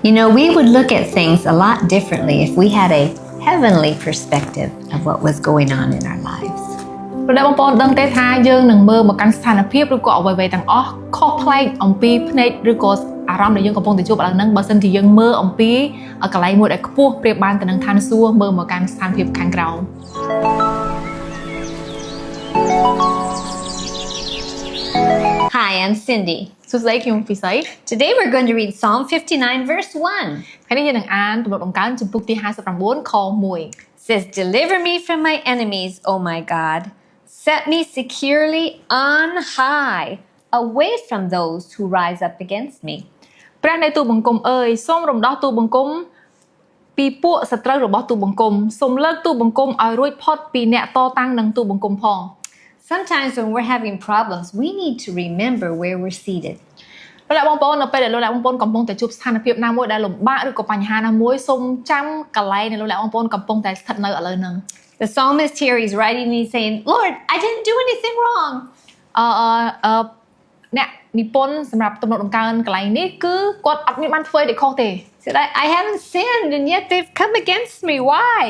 You know, we would look at things a lot differently if we had a heavenly perspective of what was going on in our lives. ព្រោះដែលបងប្អូនដឹងទេថាយើងនឹងមើលមកកាន់ស្ថានភាពឬក៏អ្វីៗទាំងអស់ខុសប្លែកអំពីភ្នែកឬក៏អារម្មណ៍ដែលយើងកំពុងតែជួបឥឡូវហ្នឹងបើសិនជាយើងមើលអំពីកន្លែងមួយដែលខ្ពស់ប្រៀបបានទៅនឹងឋានសួគ៌មើលមកកាន់ស្ថានភាពខាងក្រោម Hi, I'm Cindy. សួស្តីខ្ញុំពិសី Today we're going to read Psalm 59 verse 1. ថ្ងៃនេះយើងនឹងអានទំនុកដំកើងចំពុកទី59ខ1 It says, "Deliver me from my enemies, O my God. Set me securely on high, away from those who rise up against me." ព្រះនៃទូបង្គំអើយសូមរំដោះទូបង្គំពីពួកសត្រូវរបស់ទូបង្គំសូមលើកទូបង្គំឲ្យរួចផុតពីអ្នកតតាំងនឹងទូបង្គំផង Sometimes when we're having problems, we need to remember where we're seated. លោកអ្នកបងប្អូននៅពេលដែលលោកអ្នកបងប្អូនកំពុងតែជួបស្ថានភាពណាមួយដែលលំបាកឬក៏បញ្ហាណាមួយសូមចាំកន្លែងដែលលោកអ្នកបងប្អូនកំពុងតែស្ថិតនៅឥឡូវហ្នឹង The psalmist here is writing and he's saying, "Lord, I didn't do anything wrong." អ្នកនិពន្ធសម្រាប់ទំនុកដំកើងកន្លែងនេះគឺគាត់អត់មានបានធ្វើឲ្យខុសទេ Said, I haven't sinned and yet they've come against me. Why?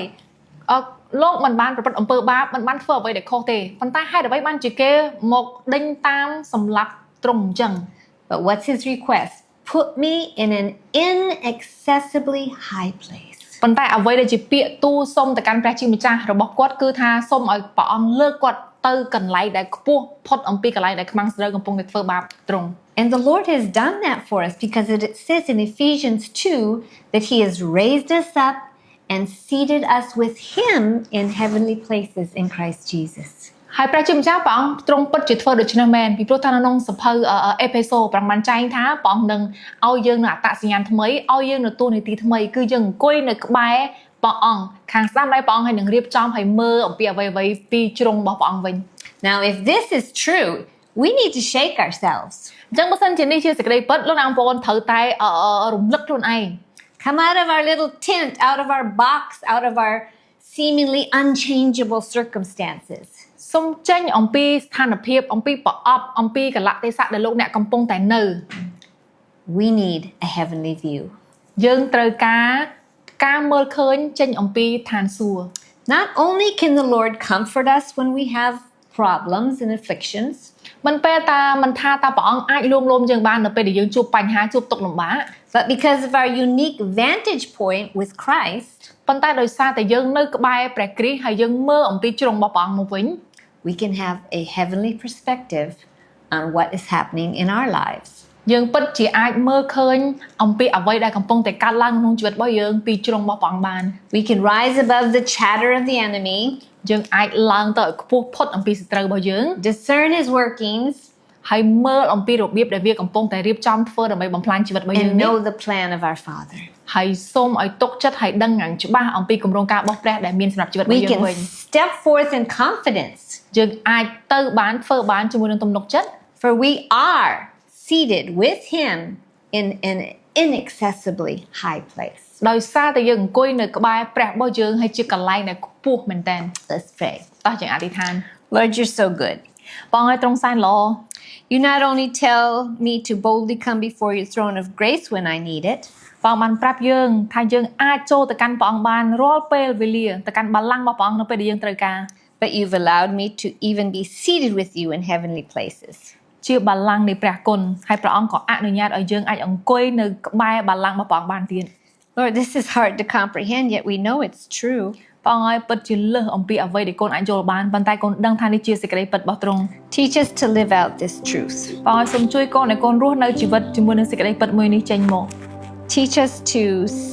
លោកមិនបានប្រព្រឹត្តអំពើបាបមិនបានធ្វើអ្វីដែលខុសទេប៉ុន្តែហេតុអ្វីបានជាគេមកដេញតាមសម្លាប់ទ្រង់អញ្ចឹង But what's his request? Put me in an inaccessibly high place. ប៉ុន្តែអ្វីដែលជាពាក្យទូលសុំទៅកាន់ព្រះជាម្ចាស់របស់គាត់គឺថាសូមឲ្យព្រះអង្គលើកគាត់ទៅកន្លែងដែលខ្ពស់ផុតអំពីកន្លែងដែលខ្មាំងស្រូវកំពុងតែធ្វើបាបទ្រង់ And the Lord has done that for us because it says in Ephesians 2 that he has raised us up and seated us with him in heavenly places in Christ Jesus. ហើយព្រះជាម្ចាស់ព្រះអង្គទ្រង់ពិតជាធ្វើដូច្នេះមែនពីព្រោះថានៅក្នុងសភៅអេផេសូព្រះអង្គបានចែងថាព្រះអង្គនឹងឲ្យយើងនៅអត្តសញ្ញាណថ្មីឲ្យយើងនៅតួនាទីថ្មីគឺយើងអង្គុយនៅក្បែរព្រះអង្គខាងស្ដាំដៃព្រះអង្គហើយនឹងរៀបចំឲ្យមើលអំពីអ្វីៗពីជ្រុងរបស់ព្រះអង្គវិញ Now if this is true, we need to shake ourselves. អញ្ចឹងបើសិនជានេះជាសេចក្តីពិតលោកអ្នកបងប្អូនត្រូវតែរំលឹកខ្លួនឯង Come out of our little tent, out of our box, out of our seemingly unchangeable circumstances. សូមចេញអំពីស្ថានភាពអំពីប្រអប់អំពីកលៈទេសៈដែលលោកអ្នកកំពុងតែនៅ We need a heavenly view. យើងត្រូវការមើលឃើញចេញអំពីឋានសួគ៌ Not only can the Lord comfort us when we have problems and afflictions, មិនពេលតាមិនថាតាព្រះអង្គអាចលួងលោមយើងបាននៅពេលដែលយើងជួបបញ្ហាជួបទុក្ខលំបាក but because of our unique vantage point with Christ, ប៉ុន្តែដោយសារតែយើងនៅក្បែរព្រះគ្រីស្ទហើយយើងមើលអំពីជ្រុងរបស់ព្រះអង្គមកវិញ we can have a heavenly perspective on what is happening in our lives. យើងពិតជាអាចមើលឃើញអំពីអ្វីដែលកំពុងតែកើតឡើងក្នុងជីវិតរបស់យើងពីជ្រុងរបស់ព្រះអង្គបាន We can rise above the chatter of the enemy, យើងអាចឡើងទៅឲ្យខ្ពស់ផុតអំពីសត្រូវរបស់យើង discern his workings, ហើយមើលអំពីរបៀបដែលវាកំពុងតែរៀបចំធ្វើដើម្បីបំផ្លាញជីវិតរបស់យើង and នេះ know the plan of our Father. ហើយសូមឲ្យទុកចិត្តហើយដឹងយ៉ាងច្បាស់អំពីគម្រោងការរបស់ព្រះដែលមានសម្រាប់ជីវិតរបស់ We យើងវិញ can step forth in confidence, យើងអាចទៅបានធ្វើបានជាមួយនឹងទំនុកចិត្ត for we are seated with him in an inaccessibly high place. ដោយសារតែយើងអង្គុយនៅក្បែរព្រះរបស់យើងហើយជាកន្លែងដែលខ្ពស់មែនតើ Let's pray. តោះយើងអធិដ្ឋាន Lord, you're so good. បងឲ្យទ្រង់សែនល្អ You not only tell me to boldly come before your throne of grace when I need it, បងបានប្រាប់យើងថាយើងអាចចូលទៅកាន់ព្រះអង្គបានរាល់ពេលវេលាទៅកាន់បល្ល័ង្ករបស់ព្រះអង្គនៅពេលដែលយើងត្រូវការ but you've allowed me to even be seated with you in heavenly places. ជាបល្ល័ង្កនៃព្រះគុណហើយព្រះអង្គក៏អនុញ្ញាតឲ្យយើងអាចអង្គុយនៅក្បែរបល្ល័ង្ករបស់ព្រះអង្គបានទៀត Lord, this is hard to comprehend, yet we know it's true. បងឲ្យពិតជាលើសអំពីអ្វីដែលកូនអាចយល់បានប៉ុន្តែកូនដឹងថានេះជាសេចក្តីពិតរបស់ទ្រង់ Teach us to live out this truth. បងឲ្យសូមជួយកូនឲ្យកូនរស់នៅជីវិតជាមួយនឹងសេចក្តីពិតមួយនេះចេញមក Teach us to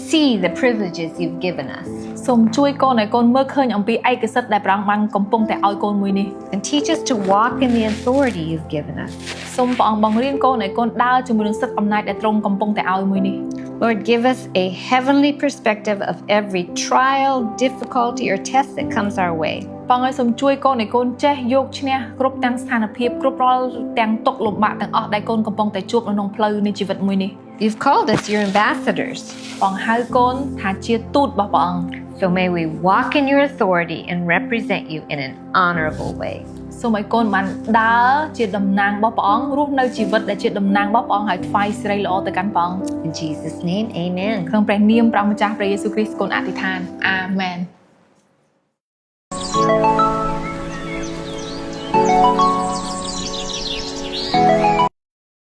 see the privileges you've given us. សូមជួយកូនឲ្យកូនមើលឃើញអំពីឯកសិទ្ធិដែលព្រះអង្គបានកំពុងតែឲ្យកូនមួយនេះ And teach us to walk in the authority you've given us. សូមព្រះអង្គបង្រៀនកូនឲ្យកូនដើរជាមួយនឹងសិទ្ធិអំណាចដែលទ្រង់កំពុងតែឲ្យមួយនេះ Lord, give us a heavenly perspective of every trial, difficulty, or test that comes our way. បងឲ្យសូមជួយកូនឲ្យកូនចេះយកឈ្នះគ្រប់ទាំងស្ថានភាពគ្រប់រាល់ទាំងទុក្ខលំបាកទាំងអស់ដែលកូនកំពុងតែជួបនៅក្នុងផ្លូវនៃជីវិតមួយនេះ You've called us your ambassadors. បងហៅកូនថាជាទូតរបស់ព្រះអង្គ So may we walk in your authority and represent you in an honorable way. សូមឲ្យកូនបានដើរជាតំណាងរបស់ព្រះអង្គរស់នៅជីវិតដែលជាតំណាងរបស់ព្រះអង្គហើយថ្វាយសិរីល្អទៅកាន់ព្រះអង្គ In Jesus' name, amen. ក្នុងព្រះនាមព្រះម្ចាស់ព្រះយេស៊ូវគ្រីស្ទកូនអធិដ្ឋានអាមែន